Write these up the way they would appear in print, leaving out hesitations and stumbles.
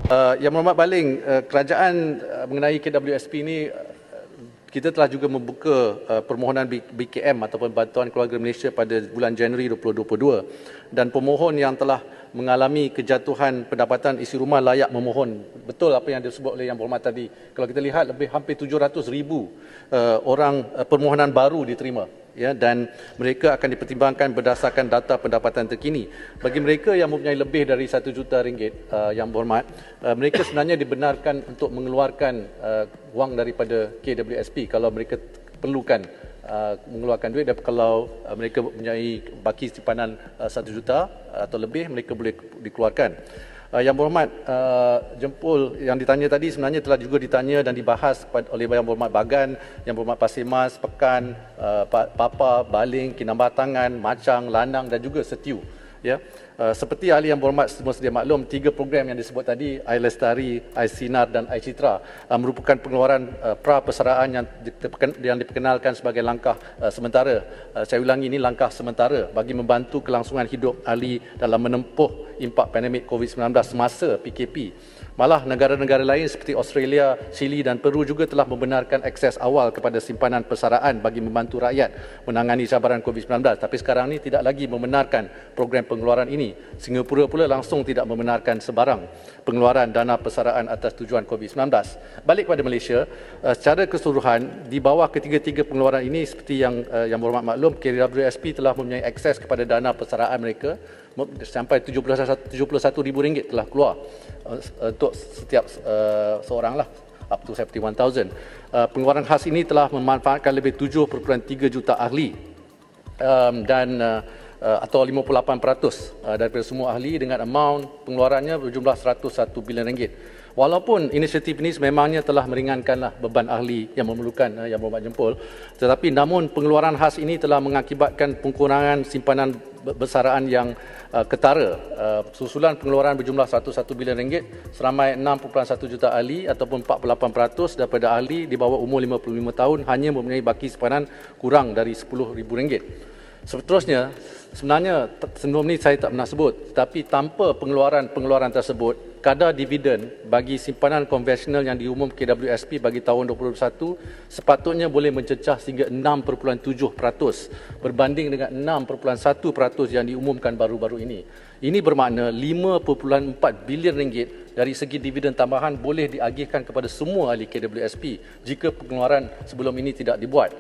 Yang Berhormat Baling, kerajaan mengenai KWSP ini kita telah juga membuka permohonan BKM ataupun Bantuan Keluarga Malaysia pada bulan Januari 2022 dan pemohon yang telah mengalami kejatuhan pendapatan isi rumah layak memohon. Betul apa yang disebut oleh Yang Berhormat tadi. Kalau kita lihat hampir 700,000 orang permohonan baru diterima. Ya, dan mereka akan dipertimbangkan berdasarkan data pendapatan terkini. Bagi mereka yang mempunyai lebih dari 1 juta ringgit, Yang Berhormat, mereka sebenarnya dibenarkan untuk mengeluarkan wang daripada KWSP kalau mereka perlukan mengeluarkan duit, dan kalau mereka mempunyai baki simpanan 1 juta atau lebih, mereka boleh dikeluarkan. Yang Berhormat, jempol yang ditanya tadi sebenarnya telah juga ditanya dan dibahas oleh Yang Berhormat Bagan, Yang Berhormat Pasir Mas, Pekan, Papa, Baling, Kinabatangan, Macang, Lanang dan juga Setiu. Ya, seperti ahli Yang Berhormat semua sedia maklum, 3 program yang disebut tadi, Air Lestari, Air Sinar dan Air Citra merupakan pengeluaran pra-persaraan yang diperkenalkan sebagai langkah sementara. Saya ulangi, ini langkah sementara bagi membantu kelangsungan hidup ahli dalam menempuh impak pandemik COVID-19 semasa PKP. Malah negara-negara lain seperti Australia, Chile dan Peru juga telah membenarkan akses awal kepada simpanan persaraan bagi membantu rakyat menangani cabaran COVID-19. Tapi sekarang ini tidak lagi membenarkan program pengeluaran ini. Singapura pula langsung tidak membenarkan sebarang pengeluaran dana persaraan atas tujuan COVID-19. Balik kepada Malaysia, secara keseluruhan di bawah ketiga-tiga pengeluaran ini, seperti yang Berhormat maklum, KWSP telah mempunyai akses kepada dana persaraan mereka sampai RM71,000 telah keluar untuk setiap seorang lah, up to 71,000. Pengeluaran khas ini telah memanfaatkan lebih 7.3 juta ahli dan atau 58% daripada semua ahli, dengan amount pengeluarannya berjumlah RM101 bilion. Walaupun inisiatif ini memangnya telah meringankanlah beban ahli yang memerlukan Yang Berhormat jempol, tetapi namun pengeluaran khas ini telah mengakibatkan pengurangan simpanan bersaraan yang ketara. Susulan pengeluaran berjumlah RM101 bilion, seramai 6.1 juta ahli ataupun 48% daripada ahli di bawah umur 55 tahun hanya mempunyai baki simpanan kurang dari RM10,000. Seterusnya, sebenarnya sebelum ini saya tak pernah sebut, tapi tanpa pengeluaran tersebut, kadar dividen bagi simpanan konvensional yang diumum KWSP bagi tahun 2021 sepatutnya boleh mencecah sehingga 6.7% berbanding dengan 6.1% yang diumumkan baru-baru ini. Ini bermakna RM5.4 bilion dari segi dividen tambahan boleh diagihkan kepada semua ahli KWSP jika pengeluaran sebelum ini tidak dibuat.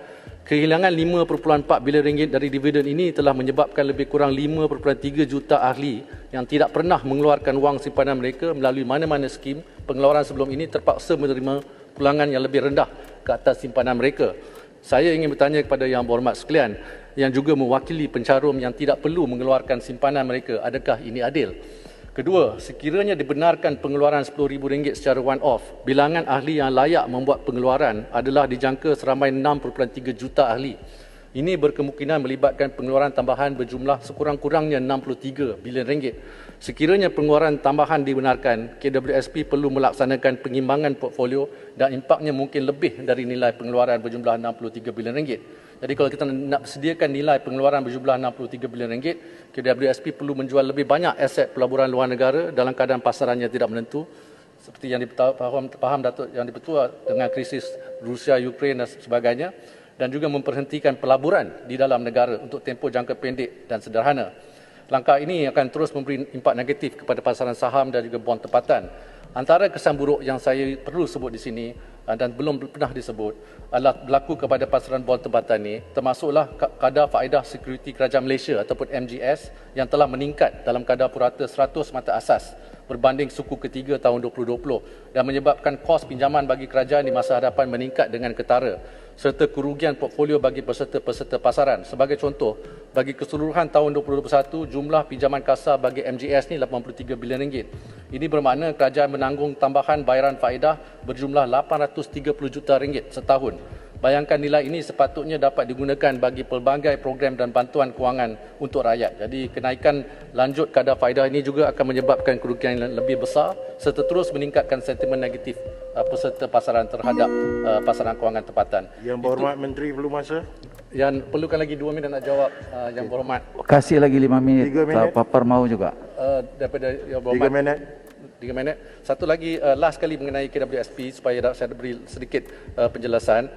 Kehilangan RM5.4 bilion dari dividen ini telah menyebabkan lebih kurang 5.3 juta ahli yang tidak pernah mengeluarkan wang simpanan mereka melalui mana-mana skim pengeluaran sebelum ini terpaksa menerima pulangan yang lebih rendah ke atas simpanan mereka. Saya ingin bertanya kepada Yang Berhormat sekalian yang juga mewakili pencarum yang tidak perlu mengeluarkan simpanan mereka, adakah ini adil? Kedua, sekiranya dibenarkan pengeluaran RM10,000 secara one-off, bilangan ahli yang layak membuat pengeluaran adalah dijangka seramai 6.3 juta ahli. Ini berkemungkinan melibatkan pengeluaran tambahan berjumlah sekurang-kurangnya RM63 bilion. Sekiranya pengeluaran tambahan dibenarkan, KWSP perlu melaksanakan pengimbangan portfolio dan impaknya mungkin lebih dari nilai pengeluaran berjumlah RM63 bilion. Jadi kalau kita nak sediakan nilai pengeluaran berjumlah RM63 bilion, KWSP perlu menjual lebih banyak aset pelaburan luar negara dalam keadaan pasarannya tidak menentu, seperti yang faham Datuk Yang di-Pertua dengan krisis Rusia, Ukraine dan sebagainya, dan juga memperhentikan pelaburan di dalam negara untuk tempoh jangka pendek dan sederhana. Langkah ini akan terus memberi impak negatif kepada pasaran saham dan juga bond tempatan. Antara kesan buruk yang saya perlu sebut di sini dan belum pernah disebut adalah berlaku kepada pasaran bond tempatan ini, termasuklah kadar faedah sekuriti kerajaan Malaysia ataupun MGS yang telah meningkat dalam kadar purata 100 mata asas berbanding suku ketiga tahun 2020 dan menyebabkan kos pinjaman bagi kerajaan di masa hadapan meningkat dengan ketara, serta kerugian portfolio bagi peserta-peserta pasaran. Sebagai contoh, bagi keseluruhan tahun 2021, jumlah pinjaman kasar bagi MGS ni RM83 bilion. Ini bermakna kerajaan menanggung tambahan bayaran faedah berjumlah RM830 juta setahun. Bayangkan nilai ini sepatutnya dapat digunakan bagi pelbagai program dan bantuan kewangan untuk rakyat. Jadi kenaikan lanjut kadar faedah ini juga akan menyebabkan kerugian yang lebih besar serta terus meningkatkan sentimen negatif peserta pasaran terhadap pasaran kewangan tempatan. Yang Berhormat Menteri perlu masa? Yang perlukan lagi 2 minit nak jawab Yang Berhormat. Kasih lagi 5 minit. 3 minit. Papar mau juga. Daripada Yang 3 Berhormat. minit. 3 minit. Satu lagi last kali mengenai KWSP supaya saya beri sedikit penjelasan.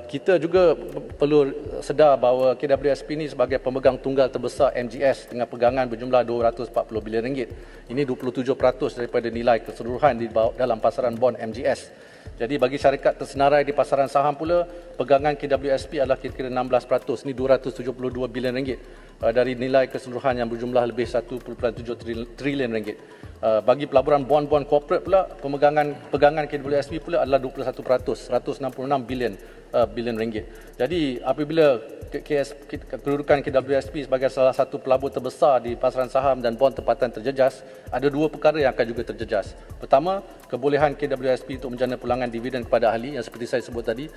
Kita juga perlu sedar bahawa KWSP ini sebagai pemegang tunggal terbesar MGS dengan pegangan berjumlah 240 bilion ringgit. Ini 27% daripada nilai keseluruhan di dalam pasaran bond MGS. Jadi bagi syarikat tersenarai di pasaran saham pula, pegangan KWSP adalah kira-kira 16%, ini 272 bilion ringgit dari nilai keseluruhan yang berjumlah lebih 1.7 trilion ringgit. Bagi pelaburan bond-bond corporate pula, pegangan KWSP pula adalah 21%, 166 bilion ringgit. Jadi apabila kedudukan KWSP sebagai salah satu pelabur terbesar di pasaran saham dan bond tempatan terjejas, ada dua perkara yang akan juga terjejas. Pertama, kebolehan KWSP untuk menjana pulangan dividen kepada ahli yang seperti saya sebut tadi,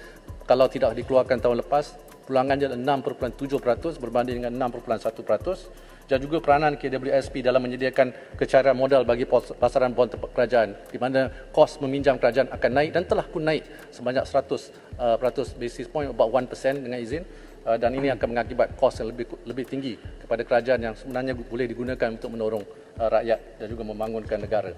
kalau tidak dikeluarkan tahun lepas, pulangannya adalah 6.7% berbanding dengan 6.1%. Dan juga peranan KWSP dalam menyediakan kecairan modal bagi pasaran bond kerajaan, di mana kos meminjam kerajaan akan naik dan telah pun naik sebanyak 100 basis point, about 1% dengan izin, dan ini akan mengakibat kos yang lebih tinggi kepada kerajaan yang sebenarnya boleh digunakan untuk menolong rakyat dan juga membangunkan negara.